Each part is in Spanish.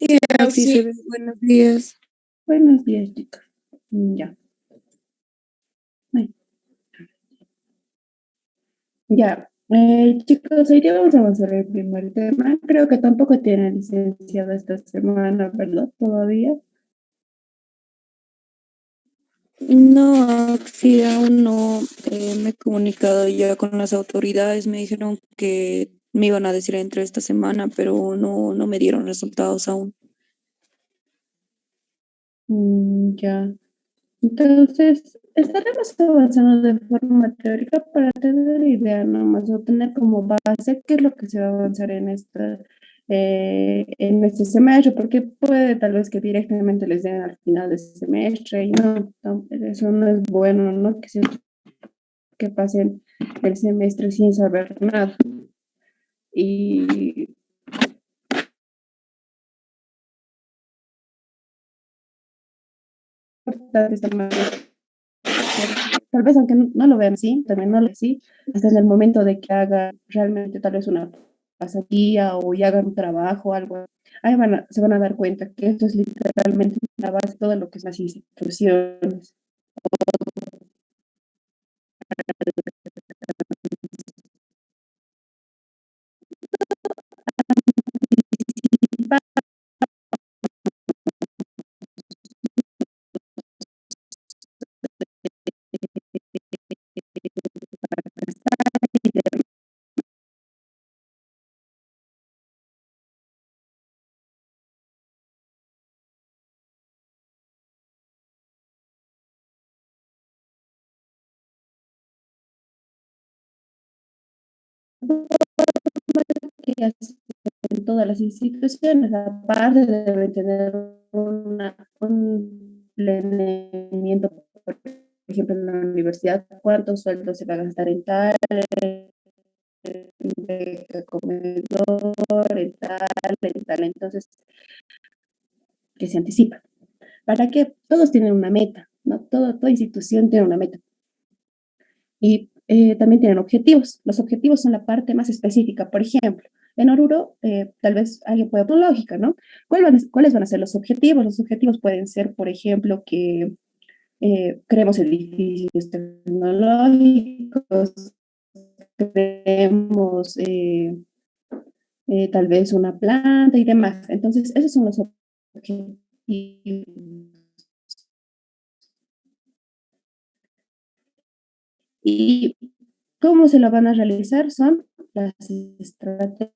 Ya, sí Sí, se ve. Buenos días. buenos días, chicos. Ya, ay, ya. Chicos, hoy día vamos a avanzar el primer tema. Creo que tampoco tiene licenciado esta semana, ¿verdad? Todavía. No, sí, aún no me he comunicado ya con las autoridades. Me dijeron que me iban a decir entre esta semana, pero no me dieron resultados aún. Ya. Entonces, estaremos avanzando de forma teórica para tener idea nomás o tener como base qué es lo que se va a avanzar en este semestre, porque puede tal vez que directamente les den al final de este semestre y no, eso no es bueno, ¿no? Que pasen el semestre sin saber nada. Y tal vez aunque no lo vean así, también no lo así, hasta en el momento de que hagan realmente tal vez una pasantía o ya hagan un trabajo o algo, ahí se van a dar cuenta que esto es literalmente la base de todo lo que son las instituciones. Que en todas las instituciones, aparte deben tener un planeamiento, por ejemplo, en la universidad, cuántos sueldos se van a gastar en tal, de comedor, en tal, entonces, que se anticipa. ¿Para qué? Todos tienen una meta, ¿no? Toda institución tiene una meta. Y también tienen objetivos. Los objetivos son la parte más específica. Por ejemplo, en Oruro, tal vez alguien pueda poner lógica, ¿no? ¿Cuáles van a ser los objetivos? Los objetivos pueden ser, por ejemplo, que creemos edificios tecnológicos, creemos tal vez una planta y demás. Entonces, esos son los objetivos. ¿Y cómo se lo van a realizar? Son las estrategias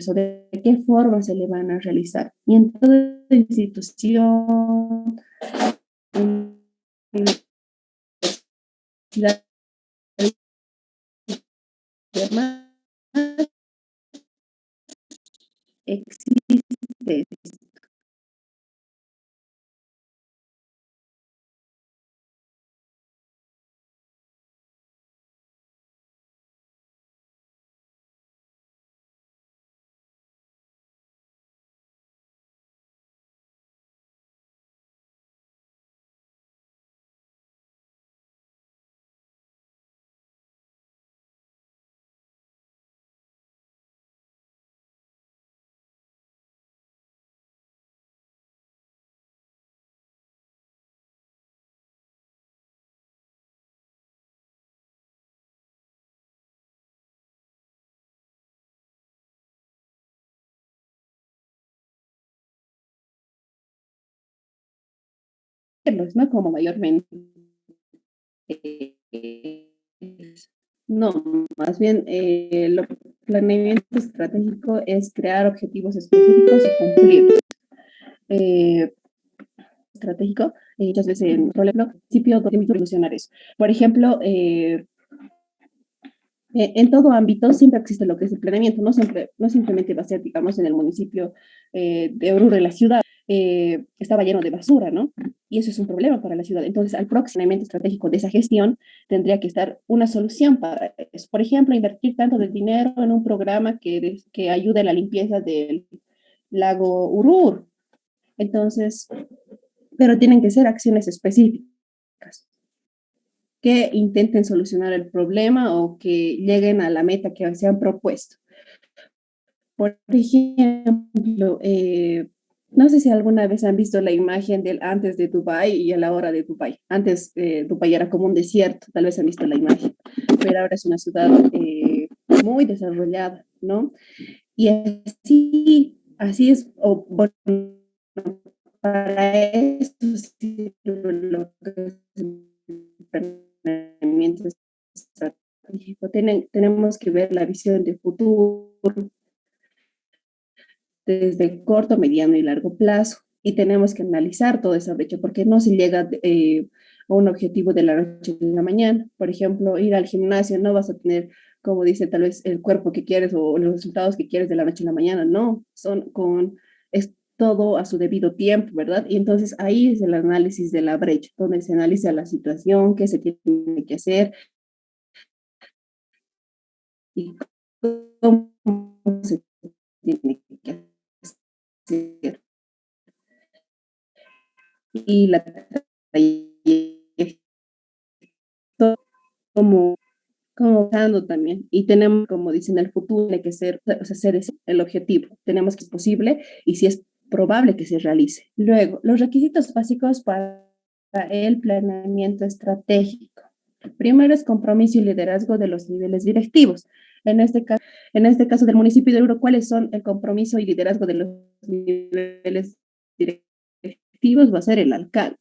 o de qué forma se le van a realizar. Y en toda institución, universidad y demás, existe. ¿No? Como mayormente. No, más bien el planeamiento estratégico es crear objetivos específicos y cumplirlos. Eh, estratégico, muchas veces, por ejemplo, principio de solucionar eso. Por ejemplo, en todo ámbito siempre existe lo que es el planeamiento, no simplemente va a ser, digamos, en el municipio de Oruro, en la ciudad, estaba lleno de basura, ¿no? Y eso es un problema para la ciudad. Entonces, al próximamente estratégico de esa gestión tendría que estar una solución para eso. Por ejemplo, invertir tanto de dinero en un programa que ayude a la limpieza del lago Urur. Entonces, pero tienen que ser acciones específicas que intenten solucionar el problema o que lleguen a la meta que se han propuesto. Por ejemplo, no sé si alguna vez han visto la imagen del antes de Dubái y a la hora de Dubái. Antes Dubái era como un desierto, tal vez han visto la imagen, pero ahora es una ciudad muy desarrollada, ¿no? Y así es, o bueno, para eso sirve lo que es el planeamiento estratégico. Tenemos que ver la visión de futuro desde corto, mediano y largo plazo. Y tenemos que analizar toda esa brecha, porque no se llega a un objetivo de la noche a la mañana. Por ejemplo, ir al gimnasio, no vas a tener, como dice, tal vez el cuerpo que quieres o los resultados que quieres de la noche a la mañana. No, es todo a su debido tiempo, ¿verdad? Y entonces ahí es el análisis de la brecha, donde se analiza la situación, qué se tiene que hacer y cómo se tiene que hacer. Y la trayectoria como, como dando también. Y tenemos, como dicen, el futuro tiene que ser, o sea, ser el objetivo. Tenemos que es posible y si es probable que se realice. Luego, los requisitos básicos para el planeamiento estratégico. Primero es compromiso y liderazgo de los niveles directivos. En este caso, en este caso del municipio de Oruro, ¿cuáles son el compromiso y liderazgo de los niveles directivos? Va a ser el alcalde.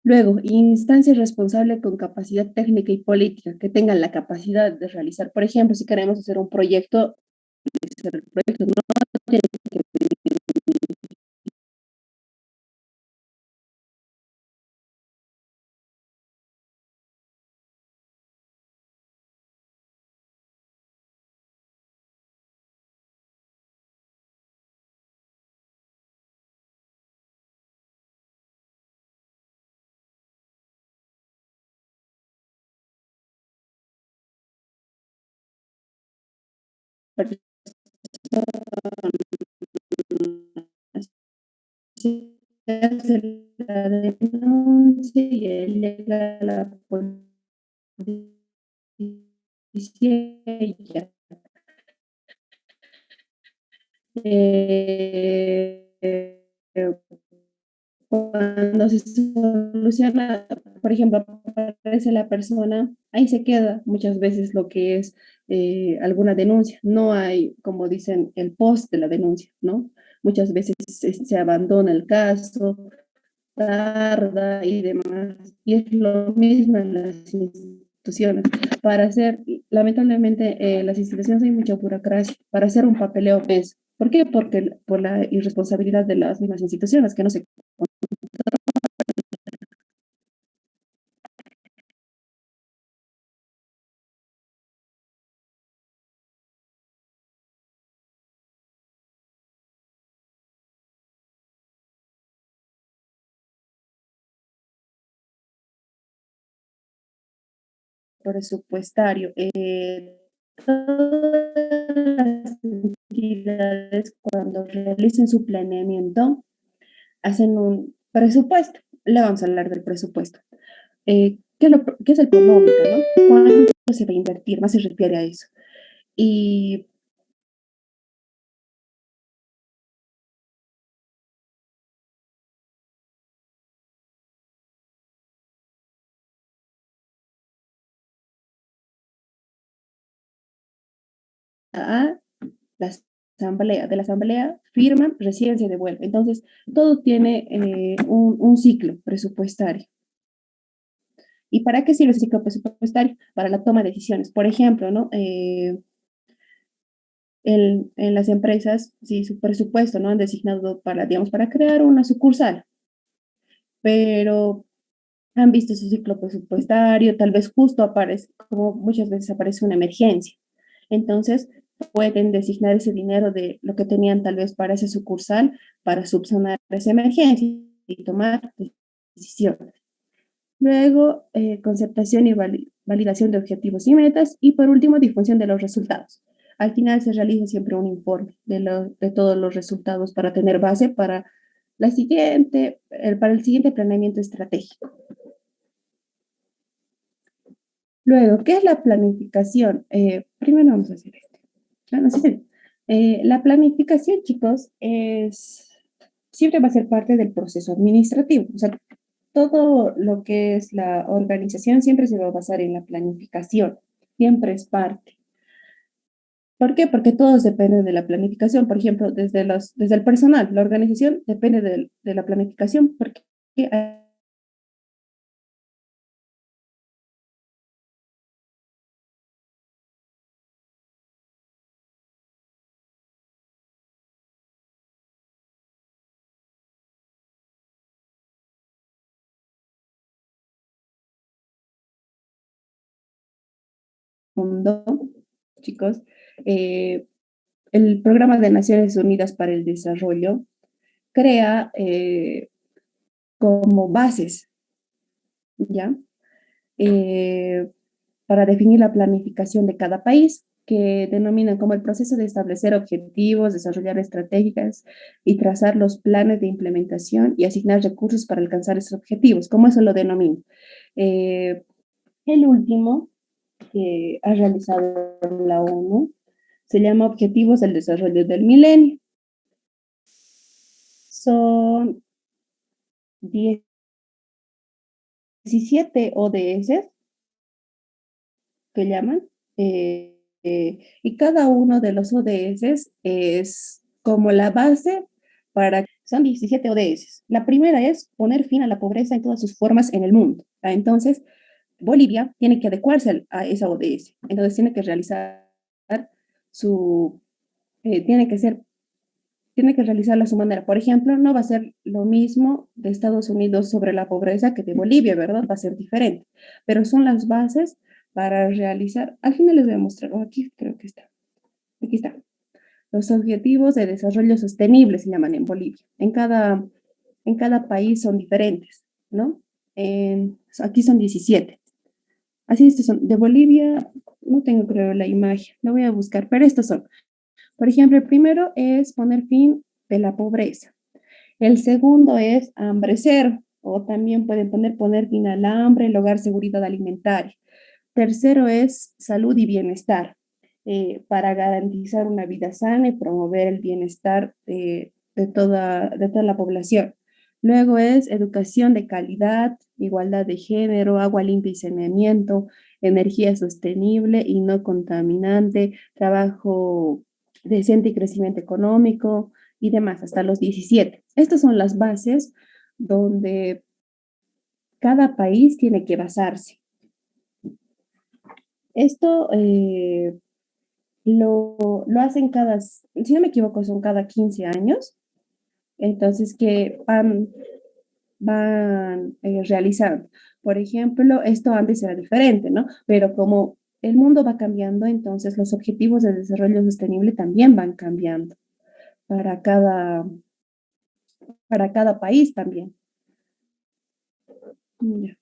Luego, instancias responsables con capacidad técnica y política que tengan la capacidad de realizar, por ejemplo, si queremos hacer un proyecto, el proyecto no tiene que hacer la denuncia y él llega a la policía y ya. Eh, Cuando se soluciona, por ejemplo, aparece la persona, ahí se queda muchas veces lo que es alguna denuncia. No hay, como dicen, el post de la denuncia, ¿no? Muchas veces se abandona el caso, tarda y demás. Y es lo mismo en las instituciones. Para hacer, lamentablemente, las instituciones hay mucha burocracia. Para hacer un papeleo es. ¿Por qué? Porque por la irresponsabilidad de las mismas instituciones que no se. Presupuestario. Todas las entidades cuando realicen su planeamiento hacen un presupuesto. Le vamos a hablar del presupuesto. ¿Qué es el económico, no? ¿Cuánto se va a invertir? Más se refiere a eso. Y a la asamblea, de la asamblea firman, reciben, se devuelve. Entonces, todo tiene un ciclo presupuestario. ¿Y para qué sirve ese ciclo presupuestario? Para la toma de decisiones. Por ejemplo, ¿no? En las empresas, si su presupuesto no han designado para, digamos, para crear una sucursal, pero han visto su ciclo presupuestario, tal vez justo aparece, como muchas veces aparece una emergencia. Entonces, pueden designar ese dinero de lo que tenían tal vez para esa sucursal para subsanar esa emergencia y tomar decisiones. Luego, concertación y validación de objetivos y metas. Y por último, difusión de los resultados. Al final se realiza siempre un informe de todos los resultados para tener base para, para el siguiente planeamiento estratégico. Luego, ¿qué es la planificación? Primero vamos a hacer esto. Ah, no sé si- la planificación, chicos, siempre va a ser parte del proceso administrativo. O sea, todo lo que es la organización siempre se va a basar en la planificación. Siempre es parte. ¿Por qué? Porque todos dependen de la planificación. Por ejemplo, desde el personal, la organización depende de la planificación porque hay un mundo, chicos. eh, el Programa de Naciones Unidas para el Desarrollo crea como bases, ¿ya? Eh, para definir la planificación de cada país, que denominan como el proceso de establecer objetivos, desarrollar estrategias y trazar los planes de implementación y asignar recursos para alcanzar esos objetivos, como eso lo denomina. Eh, el último que ha realizado la ONU se llama Objetivos del Desarrollo del Milenio. Son 17 ODS que llaman, y cada uno de los ODS es como la base para, son 17 ODS. La primera es poner fin a la pobreza en todas sus formas en el mundo. Entonces, Bolivia tiene que adecuarse a esa ODS. Entonces, tiene que realizar su, tiene que ser tiene que realizarla a su manera. Por ejemplo, no va a ser lo mismo de Estados Unidos sobre la pobreza que de Bolivia, ¿verdad? Va a ser diferente, pero son las bases para realizar, al final les voy a mostrar, aquí creo que está, aquí está. Los objetivos de desarrollo sostenible se llaman en Bolivia. En cada país son diferentes, ¿no? Aquí son 17. Así estos son. De Bolivia, no tengo creo la imagen, lo voy a buscar, pero estos son. Por ejemplo, el primero es poner fin de la pobreza. El segundo es hambre cero, o también pueden poner fin al hambre, lograr seguridad alimentaria. Tercero es salud y bienestar, para garantizar una vida sana y promover el bienestar de toda la población. Luego es educación de calidad, igualdad de género, agua limpia y saneamiento, energía sostenible y no contaminante, trabajo decente y crecimiento económico y demás, hasta los 17. Estas son las bases donde cada país tiene que basarse. Esto lo hacen cada, si no me equivoco, son cada 15 años, entonces que van realizando. Por ejemplo, esto antes era diferente, ¿no? Pero como el mundo va cambiando, entonces los objetivos de desarrollo sostenible también van cambiando para cada, para cada país también. Ya.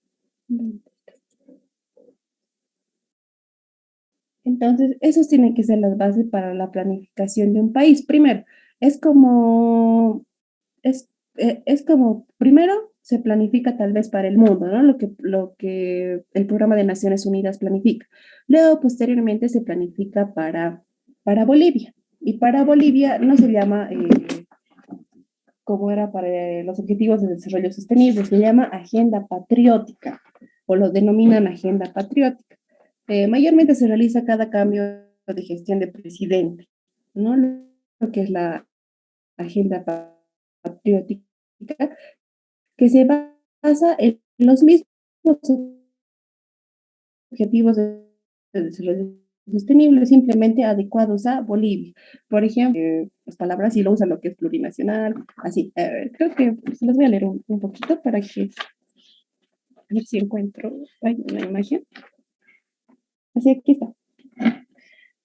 Entonces, esos tienen que ser las bases para la planificación de un país. Primero, es como es como, primero se planifica tal vez para el mundo, ¿no? Lo que el Programa de Naciones Unidas planifica. Luego, posteriormente, se planifica para Bolivia. Y para Bolivia no se llama, como era para los Objetivos de Desarrollo Sostenible, se llama Agenda Patriótica, o lo denominan Agenda Patriótica. Mayormente se realiza cada cambio de gestión de presidente, ¿no? Lo que es la Agenda Patriótica que se basa en los mismos objetivos de desarrollo sostenible, simplemente adecuados a Bolivia. Por ejemplo, las palabras y lo usan lo que es plurinacional, así. Creo que se los voy a leer un poquito para que a ver si encuentro una imagen. Así, aquí está.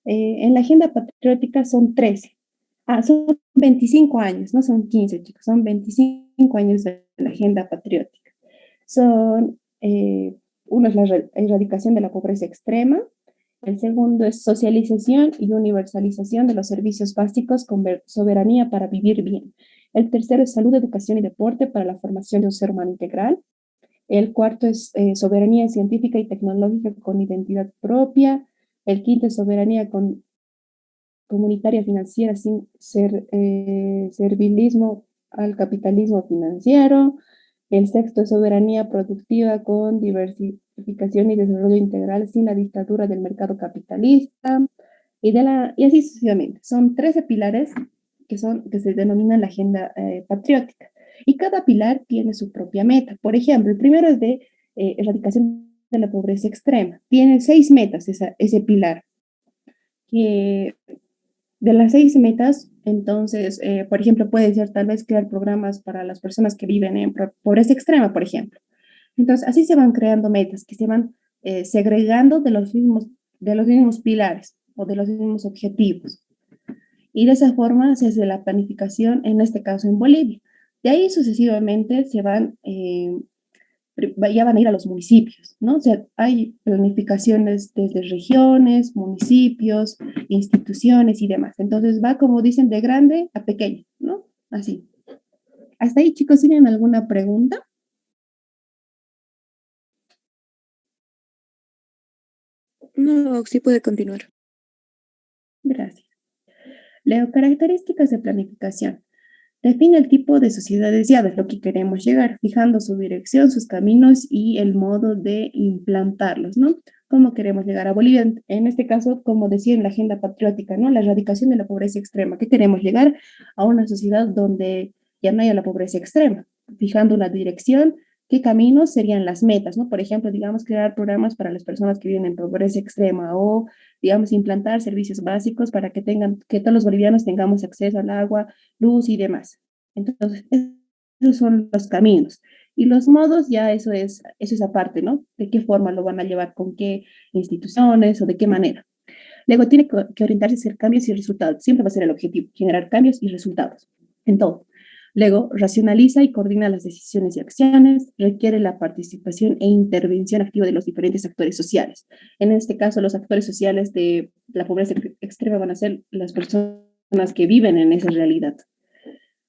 En la agenda patriótica son 13. Son 25 años, no son 15, chicos, son 25 años de la agenda patriótica. Son, uno es la erradicación de la pobreza extrema, el segundo es socialización y universalización de los servicios básicos con soberanía para vivir bien. El tercero es salud, educación y deporte para la formación de un ser humano integral. El cuarto es soberanía científica y tecnológica con identidad propia. El quinto es soberanía comunitaria financiera sin servilismo al capitalismo financiero. El sexto es soberanía productiva con diversificación y desarrollo integral sin la dictadura del mercado capitalista. Y así sucesivamente. Son 13 pilares que se denominan la agenda patriótica. Y cada pilar tiene su propia meta. Por ejemplo, el primero es de erradicación de la pobreza extrema. Tiene 6 metas ese pilar. Que de las 6 metas, entonces, por ejemplo, puede ser tal vez crear programas para las personas que viven en pobreza extrema, por ejemplo. Entonces, así se van creando metas que se van segregando de los mismos pilares o de los mismos objetivos. Y de esa forma se hace la planificación, en este caso en Bolivia. De ahí sucesivamente ya van a ir a los municipios, ¿no? O sea, hay planificaciones desde regiones, municipios, instituciones y demás. Entonces va, como dicen, de grande a pequeño, ¿no? Así. Hasta ahí, chicos, ¿tienen alguna pregunta? No, sí puede continuar. Gracias. Leo, características de planificación. Define el tipo de sociedad deseada, es lo que queremos llegar, fijando su dirección, sus caminos y el modo de implantarlos, ¿no? ¿Cómo queremos llegar a Bolivia? En este caso, como decía en la agenda patriótica, ¿no? La erradicación de la pobreza extrema. ¿Qué queremos llegar? A una sociedad donde ya no haya la pobreza extrema, fijando una dirección, qué caminos serían las metas, ¿no? Por ejemplo, digamos, crear programas para las personas que viven en pobreza extrema o, digamos, implantar servicios básicos para que todos los bolivianos tengamos acceso al agua, luz y demás. Entonces, esos son los caminos. Y los modos, ya eso es aparte, ¿no? De qué forma lo van a llevar, con qué instituciones o de qué manera. Luego tiene que orientarse a hacer cambios y resultados. Siempre va a ser el objetivo, generar cambios y resultados en todo. Luego, racionaliza y coordina las decisiones y acciones, requiere la participación e intervención activa de los diferentes actores sociales. En este caso, los actores sociales de la pobreza extrema van a ser las personas que viven en esa realidad.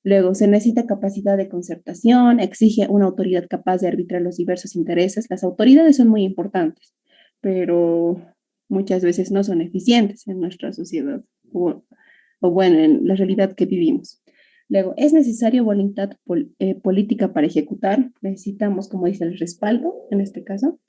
Luego, se necesita capacidad de concertación, exige una autoridad capaz de arbitrar los diversos intereses. Las autoridades son muy importantes, pero muchas veces no son eficientes en nuestra sociedad o bueno, en la realidad que vivimos. Luego, es necesario voluntad política para ejecutar. Necesitamos, como dice, el respaldo en este caso.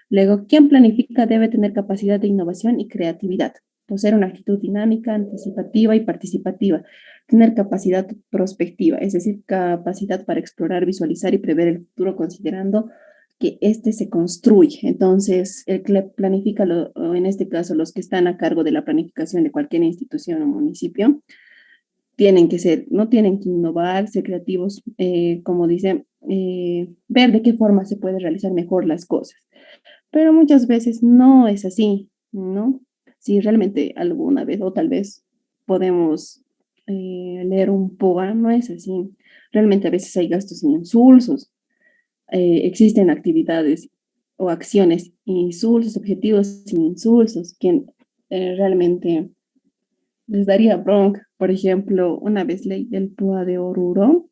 Luego, quien planifica debe tener capacidad de innovación y creatividad, poseer una actitud dinámica, anticipativa y participativa, tener capacidad prospectiva, es decir, capacidad para explorar, visualizar y prever el futuro considerando que éste se construye. Entonces, el que planifica, o en este caso, los que están a cargo de la planificación de cualquier institución o municipio, no tienen que innovar, ser creativos, como dice, ver de qué forma se puede realizar mejor las cosas. Pero muchas veces no es así, ¿no? Si realmente alguna vez o tal vez podemos leer un POA, no es así. Realmente a veces hay gastos insulsos, existen actividades o acciones insulsos, objetivos insulsos, que realmente les daría bronca. Por ejemplo, una vez leí el POA de Oruro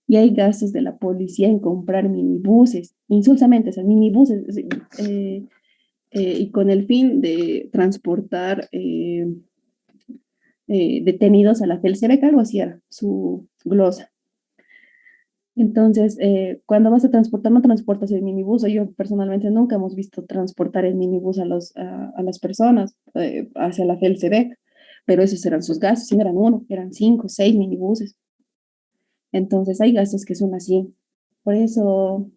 y hay gastos de la policía en comprar minibuses, insulsamente, o sea, minibuses, y con el fin de transportar detenidos a la FELCEBEC, algo así era su glosa. Entonces, cuando vas a transportar, no transportas el minibús, o yo personalmente nunca hemos visto transportar el minibús a las personas hacia la FELCEBEC, pero esos eran sus gastos, y no eran uno, eran 5, 6 minibuses. Entonces, hay gastos que son así. Por eso,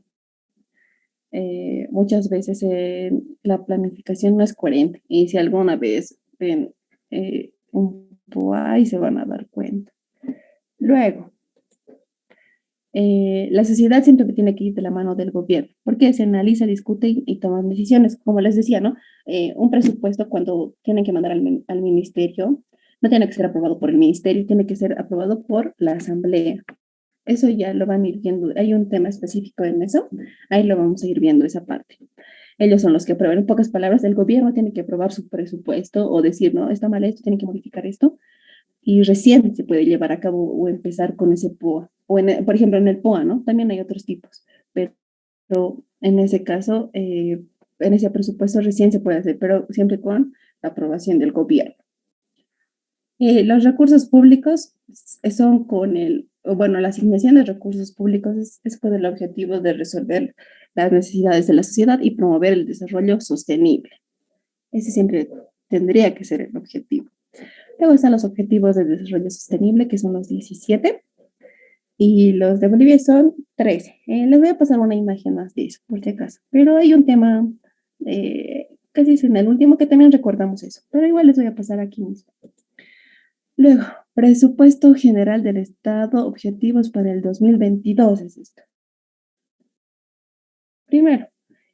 muchas veces la planificación no es coherente. Y si alguna vez ven un POA y se van a dar cuenta. Luego, la sociedad siempre tiene que ir de la mano del gobierno, porque se analiza, discute y toman decisiones. Como les decía, ¿no? Un presupuesto cuando tienen que mandar al ministerio, no tiene que ser aprobado por el ministerio, tiene que ser aprobado por la asamblea. Eso ya lo van a ir viendo. Hay un tema específico en eso. Ahí lo vamos a ir viendo esa parte. Ellos son los que aprueban. En pocas palabras, el gobierno tiene que aprobar su presupuesto o decir, no, está mal esto, tiene que modificar esto. Y recién se puede llevar a cabo o empezar con ese POA. Por ejemplo, en el POA, ¿no? También hay otros tipos. Pero en ese caso, en ese presupuesto recién se puede hacer, pero siempre con la aprobación del gobierno. Los recursos públicos son bueno, la asignación de recursos públicos es con el objetivo de resolver las necesidades de la sociedad y promover el desarrollo sostenible. Ese siempre tendría que ser el objetivo. Luego están los objetivos de desarrollo sostenible, que son los 17, y los de Bolivia son 13. Les voy a pasar una imagen más de eso, por si acaso. Pero hay un tema, casi es en el último, que también recordamos eso, pero igual les voy a pasar aquí mismo. Luego, presupuesto general del Estado, objetivos para el 2022 es esto. Primero,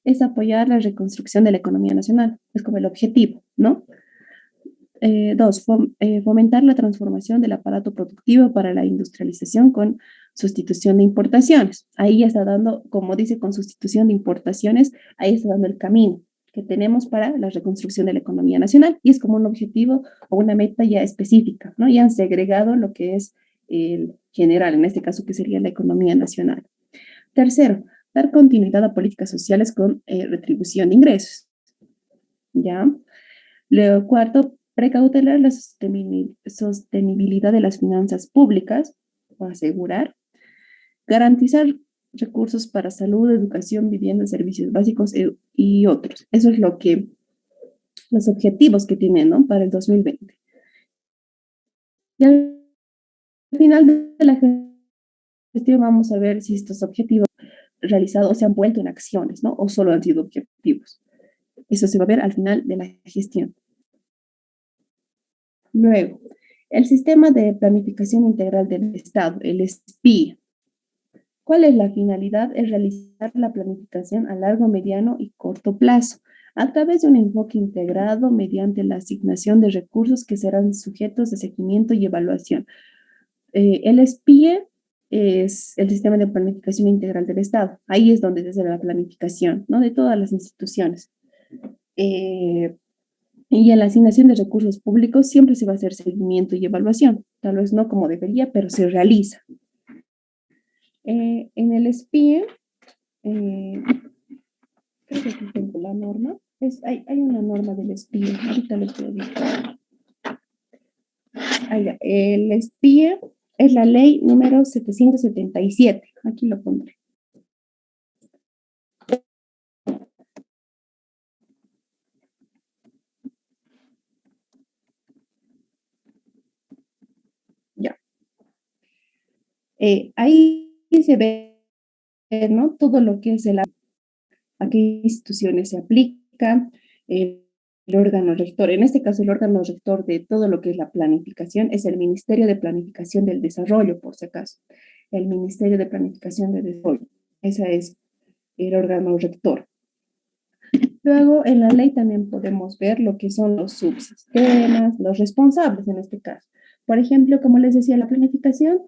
es apoyar la reconstrucción de la economía nacional, es como el objetivo, ¿no? Dos, fomentar la transformación del aparato productivo para la industrialización con sustitución de importaciones. Ahí ya está dando, como dice, con sustitución de importaciones, ahí está dando el camino que tenemos para la reconstrucción de la economía nacional y es como un objetivo o una meta ya específica, ¿no? Ya han segregado lo que es el general, en este caso que sería la economía nacional. Tercero, dar continuidad a políticas sociales con retribución de ingresos, ¿ya? Luego, cuarto, precautelar la sostenibilidad de las finanzas públicas, o asegurar, garantizar recursos para salud, educación, vivienda, servicios básicos y otros. Eso es lo que, los objetivos que tienen, ¿no? Para el 2020. Y al final de la gestión vamos a ver si estos objetivos realizados se han vuelto en acciones, ¿no? O solo han sido objetivos. Eso se va a ver al final de la gestión. Luego, el sistema de planificación integral del Estado, el SPI. ¿Cuál es la finalidad? Es realizar la planificación a largo, mediano y corto plazo a través de un enfoque integrado mediante la asignación de recursos que serán sujetos de seguimiento y evaluación. El SPIE es el Sistema de Planificación Integral del Estado. Ahí es donde se hace la planificación, ¿no? De todas las instituciones. Y en la asignación de recursos públicos siempre se va a hacer seguimiento y evaluación. Tal vez no como debería, pero se realiza. En el SPIE, creo que aquí tengo la norma. Hay una norma del SPIE. Ahorita les puedo decir. El SPIE es la ley número 777. Aquí lo pondré. Ya. Ahí se ve, ¿no? Todo lo que es a qué instituciones se aplica, el órgano rector. En este caso, el órgano rector de todo lo que es la planificación es el Ministerio de Planificación del Desarrollo, por si acaso. El Ministerio de Planificación del Desarrollo. Ese es el órgano rector. Luego, en la ley también podemos ver lo que son los subsistemas, los responsables en este caso. Por ejemplo, como les decía, la planificación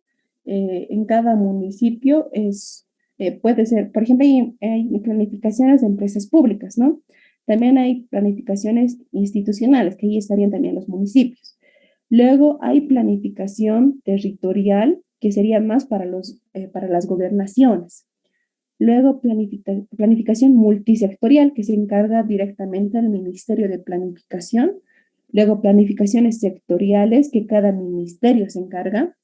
en cada municipio puede ser, por ejemplo, hay planificaciones de empresas públicas, ¿no? También hay planificaciones institucionales, que ahí estarían también los municipios. Luego hay planificación territorial, que sería más para las gobernaciones. Luego, planificación multisectorial, que se encarga directamente al Ministerio de Planificación. Luego, planificaciones sectoriales, que cada ministerio se encarga.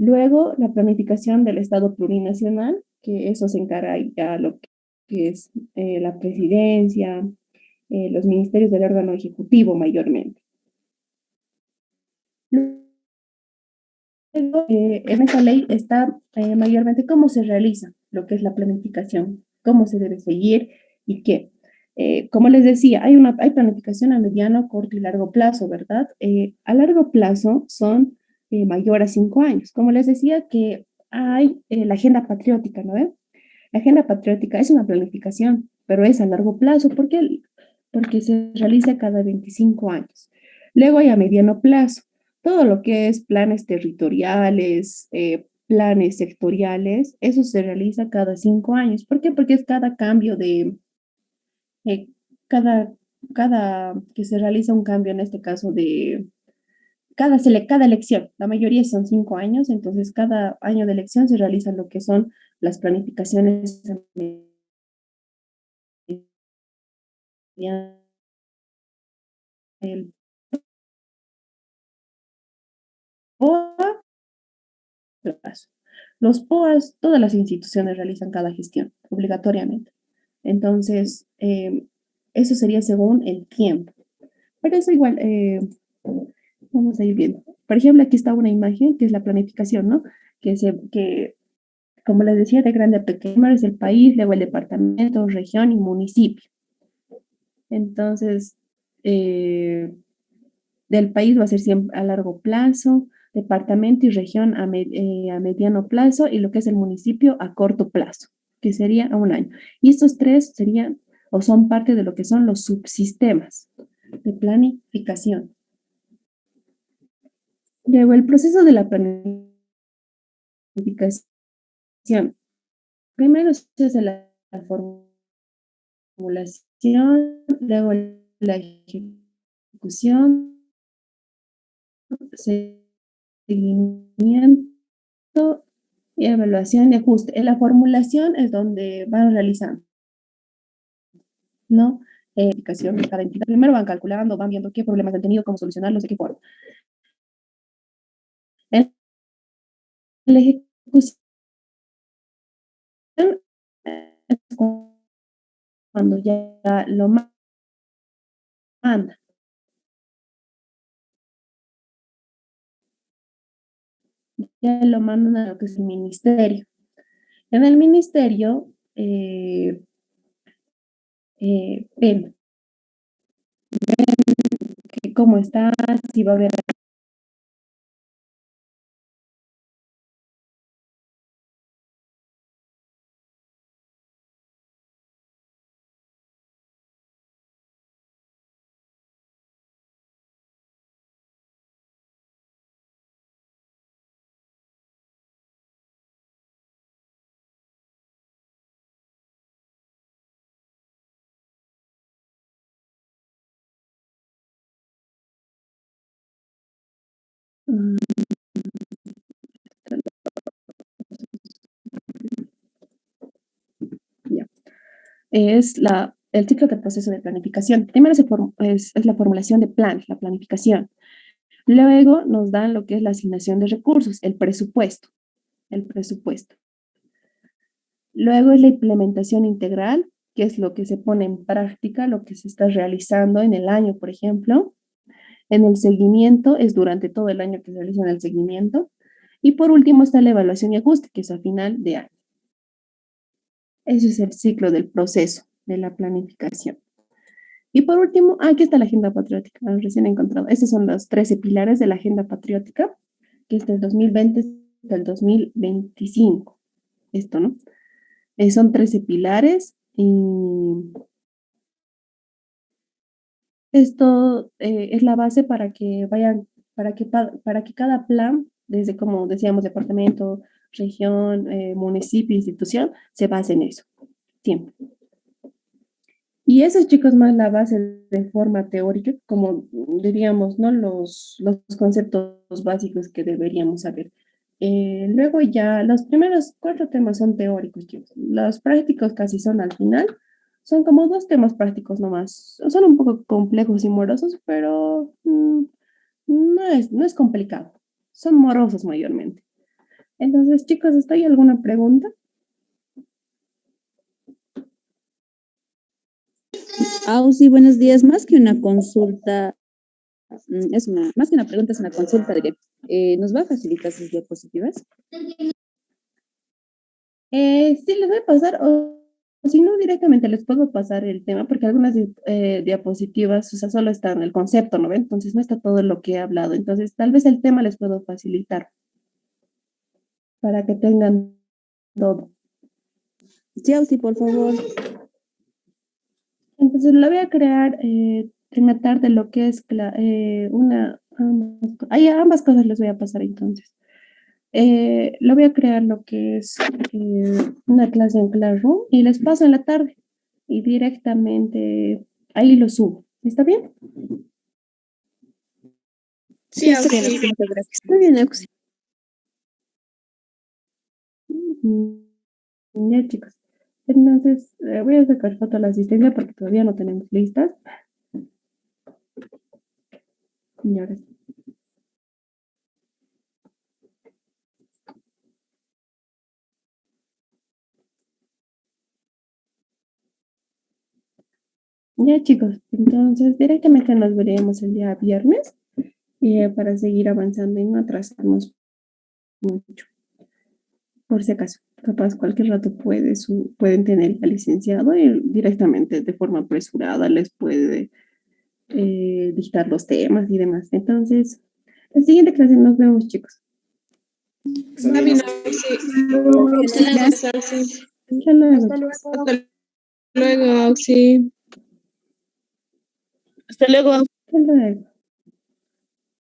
Luego, la planificación del Estado plurinacional, que eso se encarga ya lo que es la presidencia, los ministerios del órgano ejecutivo mayormente. En esa ley está mayormente cómo se realiza lo que es la planificación, cómo se debe seguir y qué. Como les decía, hay planificación a mediano, corto y largo plazo, ¿verdad? A largo plazo son mayor a 5 años. Como les decía, que hay la agenda patriótica, ¿no ven? La agenda patriótica es una planificación, pero es a largo plazo. ¿Por qué? Porque se realiza cada 25 años. Luego hay a mediano plazo todo lo que es planes territoriales, planes sectoriales, eso se realiza cada 5 años. ¿Por qué? Porque es cada cambio eh, cada, cada que se realiza un cambio, en este caso de cada elección. La mayoría son 5 años, entonces cada año de elección se realizan lo que son las planificaciones el POA plazo. Los POAs, todas las instituciones realizan cada gestión obligatoriamente. Entonces, eso sería según el tiempo. Pero eso igual, vamos a ir viendo. Por ejemplo, aquí está una imagen que es la planificación, ¿no? Que como les decía, de grande a pequeño es el país, luego el departamento, región y municipio. Entonces, del país va a ser siempre a largo plazo, departamento y región a mediano plazo y lo que es el municipio a corto plazo, que sería a un año. Y estos tres serían o son parte de lo que son los subsistemas de planificación. Luego, el proceso de la planificación. Primero se hace la formulación, luego la ejecución, seguimiento y evaluación y ajuste. En la formulación es donde van realizando, ¿no? Aplicación de cada entidad. Primero van calculando, van viendo qué problemas han tenido, cómo solucionarlos, de qué forma. En la ejecución es cuando ya lo manda. Ya lo mandan a lo que es el ministerio. En el ministerio, ven cómo está, si va a haber ya. El ciclo del proceso de planificación. Primero es la formulación de plan, la planificación. Luego nos dan lo que es la asignación de recursos, el presupuesto, el presupuesto. Luego es la implementación integral, que es lo que se pone en práctica, lo que se está realizando en el año, por ejemplo. En el seguimiento es durante todo el año que se realiza el seguimiento. Y por último está la evaluación y ajuste, que es a final de año. Ese es el ciclo del proceso de la planificación. Y por último, aquí está la agenda patriótica, recién he encontrado. Estos son los 13 pilares de la agenda patriótica, que es del 2020 hasta el 2025. Esto, ¿no? Son 13 pilares y esto es la base para que vayan, para que cada plan, desde como decíamos, departamento, región, municipio, institución, se base en eso, siempre. Y esos chicos más la base de forma teórica, como diríamos, ¿no? Los conceptos básicos que deberíamos saber. Luego ya los primeros 4 temas son teóricos, chicos. Los prácticos casi son al final. Son como 2 temas prácticos nomás. Son un poco complejos y morosos, pero no es complicado. Son morosos mayormente. Entonces, chicos, ¿está ahí alguna pregunta? Sí, buenos días. Más que una consulta, más que una pregunta, es una consulta de ¿nos va a facilitar sus diapositivas? Sí, les voy a pasar, o si no, directamente les puedo pasar el tema, porque algunas diapositivas, o sea, solo está en el concepto, ¿no ven? Entonces no está todo lo que he hablado. Entonces, tal vez el tema les puedo facilitar para que tengan todo. Sí, sí, por favor. Entonces, lo voy a crear en la tarde lo que es ambas cosas les voy a pasar entonces. Lo voy a crear lo que es una clase en Classroom y les paso en la tarde y directamente ahí lo subo. ¿Está bien? Sí, está bien, Auxi, muchas gracias. Muy bien, Euxi. Ya, chicos. Entonces, voy a sacar foto a la asistencia porque todavía no tenemos listas. Y ahora sí. Ya, chicos, entonces directamente nos veremos el día viernes para seguir avanzando y no atrasarnos mucho. Por si acaso, capaz cualquier rato pueden tener al licenciado y directamente de forma apresurada les puede dictar los temas y demás. Entonces, la siguiente clase nos vemos, chicos. Está bien, Auxi. Muchas gracias, Auxi. Hasta luego. Hasta luego, Auxi. Hasta luego. Hasta luego.